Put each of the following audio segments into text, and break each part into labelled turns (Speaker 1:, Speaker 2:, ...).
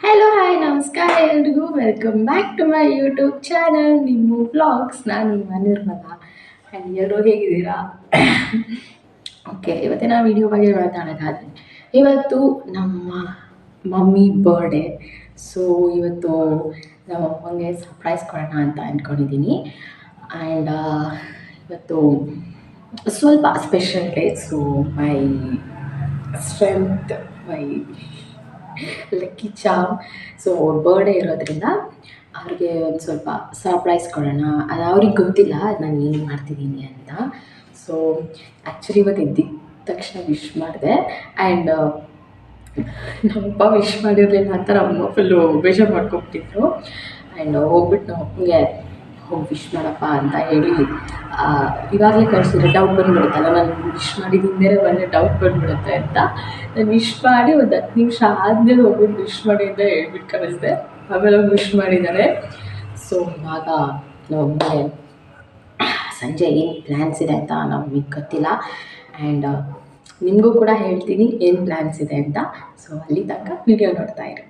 Speaker 1: Hello hi ನಮಸ್ಕಾರ ಎಲ್ರಿಗೂ welcome back to my YouTube channel ನಿಮ್ಮ ವ್ಲಾಗ್ಸ್. ನಾನು ನಿರ್ಮಲಾ. ಆ್ಯಂಡ್ ಎಲ್ಲರೂ ಹೇಗಿದ್ದೀರಾ? ಓಕೆ, ಇವತ್ತಿನ ವಿಡಿಯೋ ಬಗ್ಗೆ ಮಾತಾಡೋದಾದರೆ, ಇವತ್ತು ನಮ್ಮ ಮಮ್ಮಿ ಬರ್ಡೇ. ಸೊ ಇವತ್ತು ನಮ್ಮ ಅಮ್ಮಂಗೆ ಸರ್ಪ್ರೈಸ್ ಕೊಡೋಣ ಅಂತ ಅಂದ್ಕೊಂಡಿದ್ದೀನಿ. ಆ್ಯಂಡ್ ಇವತ್ತು ಸ್ವಲ್ಪ special day. So my strength, my lucky Cham. So ಅವ್ರ ಬರ್ಡೇ ಇರೋದ್ರಿಂದ ಅವ್ರಿಗೆ ಒಂದು ಸ್ವಲ್ಪ ಸರ್ಪ್ರೈಸ್ ಕೊಡೋಣ. ಅದು ಅವ್ರಿಗೆ ಗೊತ್ತಿಲ್ಲ ನಾನು ಏನು ಮಾಡ್ತಿದ್ದೀನಿ ಅಂತ. ಸೊ ಆ್ಯಕ್ಚುಲಿ ಇವತ್ತು ಎದ್ದಿದ ತಕ್ಷಣ ವಿಶ್ ಮಾಡಿದೆ. ಆ್ಯಂಡ್ ನಮ್ಮಪ್ಪ ವಿಶ್ ಮಾಡಿರಲಿಲ್ಲ ಅಂತ ನಮ್ಮಮ್ಮ ಫುಲ್ಲು ಬೇಜಾರು ಮಾಡ್ಕೊಬಿಟ್ಟಿದ್ರು. ಆ್ಯಂಡ್ ಹೋಗ್ಬಿಟ್ಟು ನಮ್ಮ ಅಪ್ಪನಿಗೆ ಹೋಗಿ ವಿಶ್ ಮಾಡಪ್ಪ ಅಂತ ಹೇಳಿ ಇವಾಗಲೇ ಕಳಿಸಿದ್ರೆ ಡೌಟ್ ಬಂದುಬಿಡುತ್ತಲ್ಲ, ನಾನು ವಿಶ್ ಮಾಡಿದ್ದಿಂದೇ ಬಂದರೆ ಡೌಟ್ ಬಂದುಬಿಡುತ್ತೆ ಅಂತ ನಾನು ವಿಶ್ ಮಾಡಿ ಒಂದು 10 ನಿಮಿಷ ಆದಮೇಲೆ ಹೋಗ್ಬಿಟ್ಟು ವಿಶ್ ಮಾಡಿ ಅಂತ ಹೇಳ್ಬಿಟ್ಟು ಕಳಿಸಿದೆ. ಆಮೇಲೆ ಅವ್ರು ವಿಶ್ ಮಾಡಿದ್ದಾರೆ. ಸೊ ಇವಾಗ ನಮಗೆ ಸಂಜೆ ಏನು ಪ್ಲ್ಯಾನ್ಸ್ ಇದೆ ಅಂತ ನಮಗೆ ಗೊತ್ತಿಲ್ಲ. ಆ್ಯಂಡ್ ನಿಮಗೂ ಕೂಡ ಹೇಳ್ತೀನಿ ಏನು ಪ್ಲ್ಯಾನ್ಸ್ ಇದೆ ಅಂತ. ಸೊ ಅಲ್ಲಿ ತನಕ ವಿಡಿಯೋ ನೋಡ್ತಾ ಇರಿ.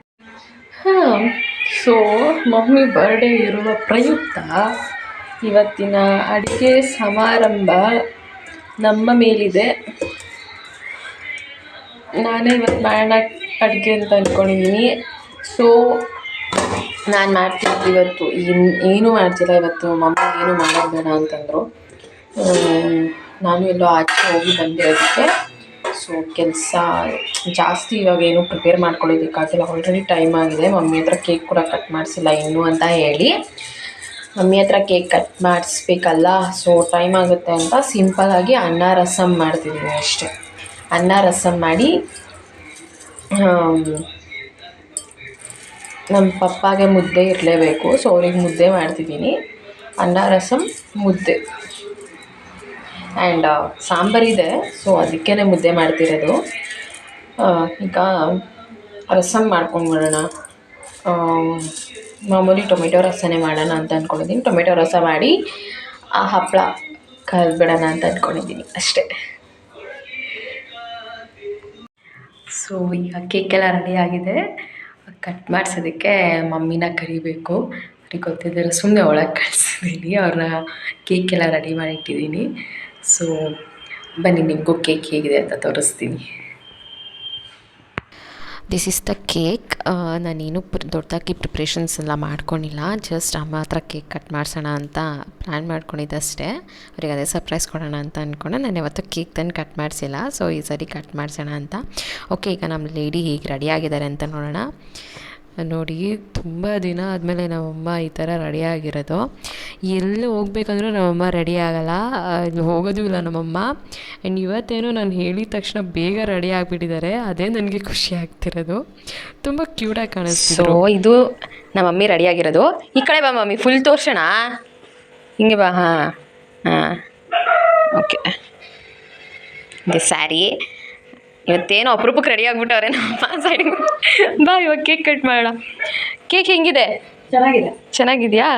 Speaker 1: ಸೊ ಮಮ್ಮಿ ಬರ್ಡೇ ಇರುವ ಪ್ರಯುಕ್ತ ಇವತ್ತಿನ ಅಡುಗೆ ಸಮಾರಂಭ ನಮ್ಮ ಮೇಲಿದೆ. ನಾನೇ ಇವತ್ತು ಮಾಡೋಣ ಅಡುಗೆ ಅಂತ ಅಂದ್ಕೊಂಡಿದ್ದೀನಿ. ಸೊ ನಾನು ಮಾಡ್ತಿದ್ದು ಇವತ್ತು ಏನೂ ಮಾಡ್ತಿಲ್ಲ. ಇವತ್ತು ಮಮ್ಮಿ ಏನೂ ಮಾಡೋದು ಬೇಡ ಅಂತಂದರು. ನಾನು ಎಲ್ಲೋ ಆಚೆ ಹೋಗಿ ಬಂದಿರೋದಕ್ಕೆ ಸೊ ಕೆಲಸ ಜಾಸ್ತಿ ಇವಾಗ ಏನೂ ಪ್ರಿಪೇರ್ ಮಾಡ್ಕೊಳ್ಳೋದಕ್ಕಾಗಿಲ್ಲ. ಆಲ್ರೆಡಿ ಟೈಮ್ ಆಗಿದೆ. ಮಮ್ಮಿ ಹತ್ರ ಕೇಕ್ ಕೂಡ ಕಟ್ ಮಾಡಿಸಿಲ್ಲ ಇನ್ನೂ ಅಂತ ಹೇಳಿ ಮಮ್ಮಿ ಹತ್ರ ಕೇಕ್ ಕಟ್ ಮಾಡಿಸ್ಬೇಕಲ್ಲ. ಸೊ ಟೈಮ್ ಆಗುತ್ತೆ ಅಂತ ಸಿಂಪಲ್ಲಾಗಿ ಅನ್ನ ರಸಮ್ ಮಾಡ್ತಿದ್ದೀನಿ ಅಷ್ಟೇ. ಅನ್ನ ರಸಮ್ ಮಾಡಿ ನಮ್ಮ ಪಪ್ಪಾಗೆ ಮುದ್ದೆ ಇರಲೇಬೇಕು. ಸೊ ಅವ್ರಿಗೆ ಮುದ್ದೆ ಮಾಡ್ತಿದ್ದೀನಿ. ಅನ್ನ ರಸಮ್ ಮುದ್ದೆ ಆ್ಯಂಡ್ ಸಾಂಬಾರಿದೆ. ಸೊ ಅದಕ್ಕೇ ಮುದ್ದೆ ಮಾಡ್ತಿರೋದು. ಈಗ ರಸಮ್ ಮಾಡ್ಕೊಂಡ್ಬಿಡೋಣ. ಮಾಮೂಲಿ ಟೊಮೆಟೊ ರಸನೇ ಮಾಡೋಣ ಅಂತ ಅಂದ್ಕೊಂಡಿದ್ದೀನಿ. ಟೊಮೆಟೊ ರಸ ಮಾಡಿ ಆ ಹಪ್ಪಳ ಕರಿಬಿಡೋಣ ಅಂತ ಅಂದ್ಕೊಂಡಿದ್ದೀನಿ ಅಷ್ಟೇ. ಸೊ ಈಗ ಕೇಕೆಲ್ಲ ರೆಡಿಯಾಗಿದೆ. ಕಟ್ ಮಾಡಿಸೋದಕ್ಕೆ ಮಮ್ಮಿನ ಕರಿಬೇಕು. ಅವ್ರಿಗೆ ಗೊತ್ತಿದ್ದರೆ ಸುಮ್ಮನೆ ಒಳಗೆ ಕಳಿಸಿದ್ದೀನಿ. ಅವ್ರನ್ನ ಕೇಕೆಲ್ಲ ರೆಡಿ ಮಾಡಿ ಇಟ್ಟಿದ್ದೀನಿ. ಸೊ ಬನ್ನಿ ನಿಮಗೂ ಕೇಕ್ ಹೇಗಿದೆ ಅಂತ ತೋರಿಸ್ತೀನಿ. This is the cake. ನಾನೇನು ದೊಡ್ಡದಾಗಿ ಪ್ರಿಪ್ರೇಷನ್ಸ್ ಎಲ್ಲ ಮಾಡ್ಕೊಂಡಿಲ್ಲ. ಜಸ್ಟ್ ಅಮ್ಮ ಹತ್ರ ಕೇಕ್ ಕಟ್ ಮಾಡಿಸೋಣ ಅಂತ ಪ್ಲ್ಯಾನ್ ಮಾಡ್ಕೊಂಡಿದ್ದಷ್ಟೇ. ಅವ್ರಿಗೆ ಅದೇ ಸರ್ಪ್ರೈಸ್ ಕೊಡೋಣ ಅಂತ ಅಂದ್ಕೊಂಡೆ. ನಾನು ಯಾವತ್ತೂ ಕೇಕ್ ತಂದು ಕಟ್ ಮಾಡಿಸಿಲ್ಲ. ಸೊ ಈ ಸರಿ ಕಟ್ ಮಾಡಿಸೋಣ ಅಂತ. ಓಕೆ, ಈಗ ನಮ್ಮ ಲೇಡಿ ಹೇಗೆ ರೆಡಿಯಾಗಿದ್ದಾರೆ ಅಂತ ನೋಡೋಣ. ನೋಡಿ, ತುಂಬ ದಿನ ಆದಮೇಲೆ ನಮ್ಮಮ್ಮ ಈ ಥರ ರೆಡಿಯಾಗಿರೋದು. ಎಲ್ಲಿ ಹೋಗ್ಬೇಕಂದ್ರೂ ನಮ್ಮಮ್ಮ ರೆಡಿ ಆಗೋಲ್ಲ, ಹೋಗೋದು ಇಲ್ಲ ನಮ್ಮಮ್ಮ. ಆ್ಯಂಡ್ ಇವತ್ತೇನೋ ನಾನು ಹೇಳಿದ ತಕ್ಷಣ ಬೇಗ ರೆಡಿ ಆಗಿಬಿಟ್ಟಿದ್ದಾರೆ. ಅದೇ ನನಗೆ ಖುಷಿ ಆಗ್ತಿರೋದು. ತುಂಬ ಕ್ಯೂಟಾಗಿ ಕಾಣಿಸ್ತಿದ್ರು. ಸೊ ಇದು ನಮ್ಮ ಮಮ್ಮಿ ರೆಡಿಯಾಗಿರೋದು. ಈ ಕಡೆ ಬಾ ಮಮ್ಮಿ, ಫುಲ್ ತೋರ್ಸೋಣ. ಹಿಂಗೆ ಬಾ. ಹಾಂ ಓಕೆ. ಇದು ಸ್ಯಾರಿ. ಇವತ್ತೇನೋ ಅಪರೂಪಕ್ಕೆ ರೆಡಿ ಆಗಿಬಿಟ್ಟವ್ರೆ ನಮ್ಮ ಸೈಡಿಗೆ. ಬಾ ಇವಾಗ ಕೇಕ್ ಕಟ್ ಮಾಡೋಣ. ಕೇಕ್ ಹೆಂಗಿದೆ? ಚೆನ್ನಾಗಿದೆಯಾ?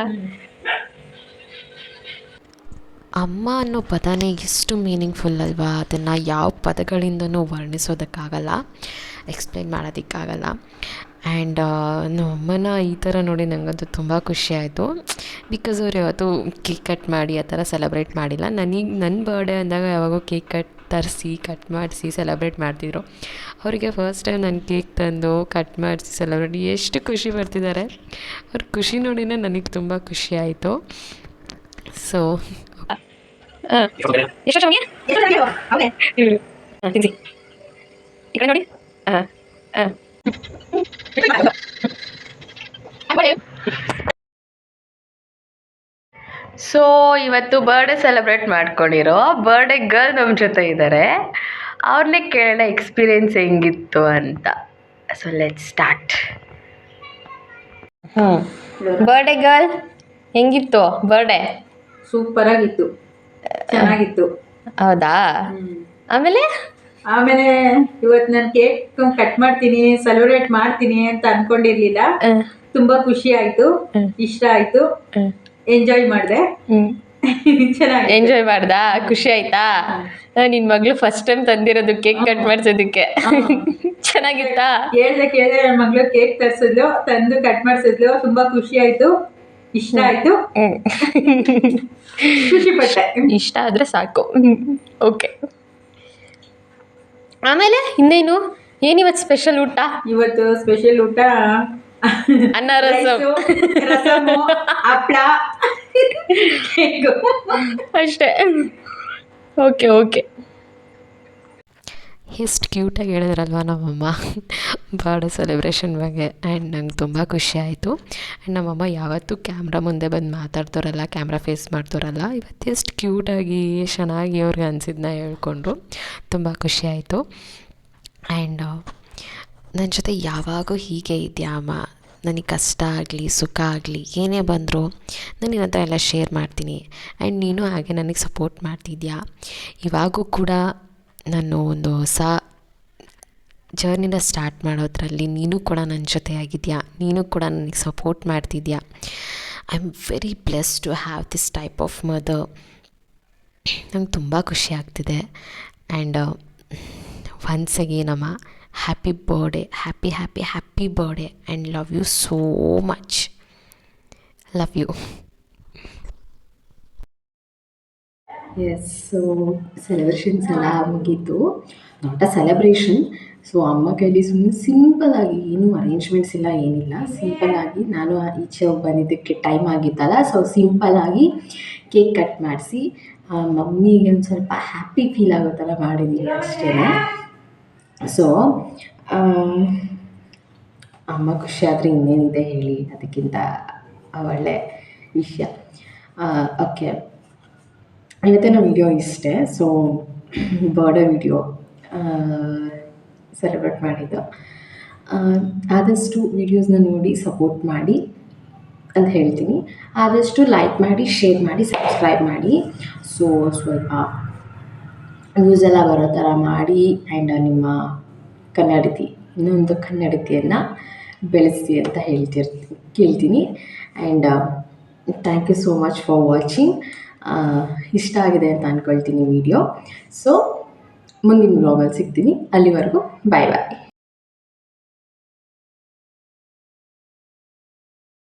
Speaker 1: ಅಮ್ಮ ಅನ್ನೋ ಪದನೇ ಎಷ್ಟು ಮೀನಿಂಗ್ಫುಲ್ ಅಲ್ವಾ? ಅದನ್ನು ಯಾವ ಪದಗಳಿಂದನೂ ವರ್ಣಿಸೋದಕ್ಕಾಗಲ್ಲ, ಎಕ್ಸ್ಪ್ಲೈನ್ ಮಾಡೋದಕ್ಕಾಗಲ್ಲ. ಆ್ಯಂಡ್ ನಮ್ಮಮ್ಮನ ಈ ಥರ ನೋಡಿ ನನಗಂತೂ ತುಂಬ ಖುಷಿ ಆಯಿತು. ಬಿಕಾಸ್ ಅವ್ರು ಯಾವತ್ತೂ ಕೇಕ್ ಕಟ್ ಮಾಡಿ ಆ ಥರ ಸೆಲೆಬ್ರೇಟ್ ಮಾಡಿಲ್ಲ. ನನ್ನ ಬರ್ಡೇ ಅಂದಾಗ ಯಾವಾಗೋ ಕೇಕ್ ತರಿಸಿ ಕಟ್ ಮಾಡಿಸಿ ಸೆಲೆಬ್ರೇಟ್ ಮಾಡ್ತಿದ್ರು. ಅವರಿಗೆ ಫಸ್ಟ್ ಟೈಮ್ ನಾನು ಕೇಕ್ ತಂದು ಕಟ್ ಮಾಡಿಸಿ ಸೆಲೆಬ್ರೇಟ್ ಎಷ್ಟು ಖುಷಿ ಪಡ್ತಿದ್ದಾರೆ. ಅವ್ರ ಖುಷಿ ನೋಡಿನೇ ನನಗೆ ತುಂಬ ಖುಷಿ ಆಯಿತು. ಸೊ ಎಷ್ಟು ಈ ಕಡೆ ನೋಡಿ. ಸೊ ಇವತ್ತು ಬರ್ಡೇ ಸೆಲೆಬ್ರೇಟ್ ಮಾಡ್ಕೊಂಡಿರೋ ಬರ್ಡೇ ಗರ್ಲ್ ನಮ್ಮ ಜೊತೆ ಇದ್ದಾರೆ. ಅವ್ರನ್ನೇ ಕೇಳೋಣ ಎಕ್ಸ್ಪೀರಿಯೆನ್ಸ್ ಹೆಂಗಿತ್ತು ಅಂತ. So let's start. Birthday girl ಹೆಂಗಿತ್ತು ಬರ್ಡೇ?
Speaker 2: ಸೂಪರ್ ಆಗಿತ್ತು, ಚೆನ್ನಾಗಿತ್ತು.
Speaker 1: ಹೌದಾ? ಆಮೇಲೆ
Speaker 2: ಇವತ್ತು ನಾನು ಕೇಕ್ ಕಟ್ ಮಾಡ್ತೀನಿ, ಸೆಲೆಬ್ರೇಟ್ ಮಾಡ್ತೀನಿ ಅಂತ ಅನ್ಕೊಂಡಿರ್ಲಿಲ್ಲ. ತುಂಬಾ ಖುಷಿ ಆಯ್ತು, ಇಷ್ಟ ಆಯ್ತು, ಎಂಜಾಯ್ ಮಾಡಿದೆ. ಚೆನ್ನಾಗಿ
Speaker 1: ಎಂಜಾಯ್ ಮಾಡ್ದಾ? ಖುಷಿ ಆಯ್ತಾ? ನಿನ್ನ ಮಗಳು ಫಸ್ಟ್ ಟೈಮ್ ತಂದಿರೋದು ಕೇಕ್ ಕಟ್ ಮಾಡಿಸೋದಕ್ಕೆ. ಚೆನ್ನಾಗಿತ್ತಾ?
Speaker 2: ಕೇಳ್ದೆ ನನ್ನ ಮಗಳು ಕೇಕ್ ತರಿಸಿದ್ಲು, ತಂದು ಕಟ್ ಮಾಡಿಸಿದ್ಲು. ತುಂಬಾ ಖುಷಿ ಆಯ್ತು, ಇಷ್ಟ ಆಯ್ತು, ಖುಷಿ ಪಟ್ಟೆ.
Speaker 1: ಇಷ್ಟ ಆದರೆ ಸಾಕು. ಓಕೆ, ಆಮೇಲೆ ಇನ್ನೇನು? ಏನಿವತ್ತು ಸ್ಪೆಷಲ್ ಊಟ?
Speaker 2: ಇವತ್ತು ಸ್ಪೆಷಲ್ ಊಟ
Speaker 1: ಅನ್ನ, ರಸಂ,
Speaker 2: ರಸಮು, ಹಪ್ಪಳ, ಕೇಕು
Speaker 1: ಅಷ್ಟೇ. Okay okay. ಎಷ್ಟು ಕ್ಯೂಟಾಗಿ ಹೇಳಿದ್ರಲ್ವ ನಮ್ಮಮ್ಮ ಬರ್ಡೇ ಸೆಲೆಬ್ರೇಷನ್ ಬಗ್ಗೆ. ಆ್ಯಂಡ್ ನಂಗೆ ತುಂಬ ಖುಷಿ ಆಯಿತು. ಆ್ಯಂಡ್ ನಮ್ಮಮ್ಮ ಯಾವತ್ತೂ ಕ್ಯಾಮ್ರಾ ಮುಂದೆ ಬಂದು ಮಾತಾಡ್ತಾರಲ್ಲ, ಕ್ಯಾಮ್ರಾ ಫೇಸ್ ಮಾಡ್ತಾರಲ್ಲ, ಇವತ್ತು ಎಷ್ಟು ಕ್ಯೂಟಾಗಿ ಚೆನ್ನಾಗಿ ಅವ್ರಿಗೆ ಅನಿಸಿದ್ದನ್ನ ಹೇಳ್ಕೊಂಡ್ರು. ತುಂಬ ಖುಷಿ ಆಯಿತು. ಆ್ಯಂಡ್ ನನ್ನ ಜೊತೆ ಯಾವಾಗೂ ಹೀಗೆ ಇದೆಯಾ ಅಮ್ಮ, ನನಗೆ ಕಷ್ಟ ಆಗಲಿ ಸುಖ ಆಗಲಿ ಏನೇ ಬಂದರೂ ನಾನು ನಿನ್ನ ಹತ್ರ ಎಲ್ಲ ಶೇರ್ ಮಾಡ್ತೀನಿ. ಆ್ಯಂಡ್ ನೀನು ಹಾಗೆ ನನಗೆ ಸಪೋರ್ಟ್ ಮಾಡ್ತಿದ್ಯಾ. ಇವಾಗೂ ಕೂಡ ನಾನು ಒಂದು ಹೊಸ ಜರ್ನಿನ ಸ್ಟಾರ್ಟ್ ಮಾಡೋದ್ರಲ್ಲಿ ನೀನು ಕೂಡ ನನ್ನ ಜೊತೆ ಆಗಿದೆಯಾ, ನೀನು ಕೂಡ ನನಗೆ ಸಪೋರ್ಟ್ ಮಾಡ್ತಿದ್ಯಾ. I am very blessed to have this type of mother. ನಂಗೆ ತುಂಬ ಖುಷಿ ಆಗ್ತಿದೆ. ಆ್ಯಂಡ್ ಒನ್ಸ್ ಅಗೇನ್ ಅಮ್ಮ, happy birthday, happy birthday, and love you so much. Love you. Yes, so celebrations ಎಲ್ಲ ಮುಗೀತು. Not a celebration. ಸೊ ಅಮ್ಮ ಕೈಲಿ ಸುಮ್ಮನೆ ಸಿಂಪಲ್ಲಾಗಿ, ಏನೂ ಅರೇಂಜ್ಮೆಂಟ್ಸ್ ಇಲ್ಲ, ಏನಿಲ್ಲ, ಸಿಂಪಲ್ಲಾಗಿ ನಾನು ಈಚೆ ಬಂದಿದ್ದಕ್ಕೆ ಟೈಮ್ ಆಗಿತ್ತಲ್ಲ, ಸೊ ಸಿಂಪಲ್ಲಾಗಿ ಕೇಕ್ ಕಟ್ ಮಾಡಿಸಿ ಮಮ್ಮಿಗೆ ಒಂದು ಸ್ವಲ್ಪ ಹ್ಯಾಪಿ ಫೀಲ್ ಆಗೋ ಥರ ಮಾಡಿದ್ದೀನಿ ಅಷ್ಟೇ. ಸೊ ಅಮ್ಮ ಖುಷಿ ಆದರೆ ಇನ್ನೇನಿದೆ ಹೇಳಿ, ಅದಕ್ಕಿಂತ ಒಳ್ಳೆ ವಿಷಯ. ಓಕೆ, ಇವತ್ತಿನ ವಿಡಿಯೋ ಇಷ್ಟೇ. ಸೊ ಬರ್ಡೇ ವಿಡಿಯೋ ಸೆಲೆಬ್ರೇಟ್ ಮಾಡಿದ್ದು. ಆದಷ್ಟು ವೀಡಿಯೋಸ್ನ ನೋಡಿ ಸಪೋರ್ಟ್ ಮಾಡಿ ಅಂತ ಹೇಳ್ತೀನಿ. ಆದಷ್ಟು ಲೈಕ್ ಮಾಡಿ, ಶೇರ್ ಮಾಡಿ, ಸಬ್ಸ್ಕ್ರೈಬ್ ಮಾಡಿ. ಸೊ ಸ್ವಲ್ಪ ವ್ಯೂಸ್ ಎಲ್ಲ ಬರೋ ಥರ ಮಾಡಿ. ಆ್ಯಂಡ್ ನಿಮ್ಮ ಇನ್ನೊಂದು ಕನ್ನಡತಿಯನ್ನು ಬೆಳೆಸಿ ಅಂತ ಕೇಳ್ತೀನಿ. And thank you so much for watching. ಇಷ್ಟ ಆಗಿದೆ ಅಂತ ಅಂದ್ಕೊಳ್ತೀನಿ ವಿಡಿಯೋ. ಸೊ ಮುಂದಿನ ವ್ಲಾಗಲ್ಲಿ ಸಿಗ್ತೀನಿ. ಅಲ್ಲಿವರೆಗೂ ಬಾಯ್ ಬಾಯ್.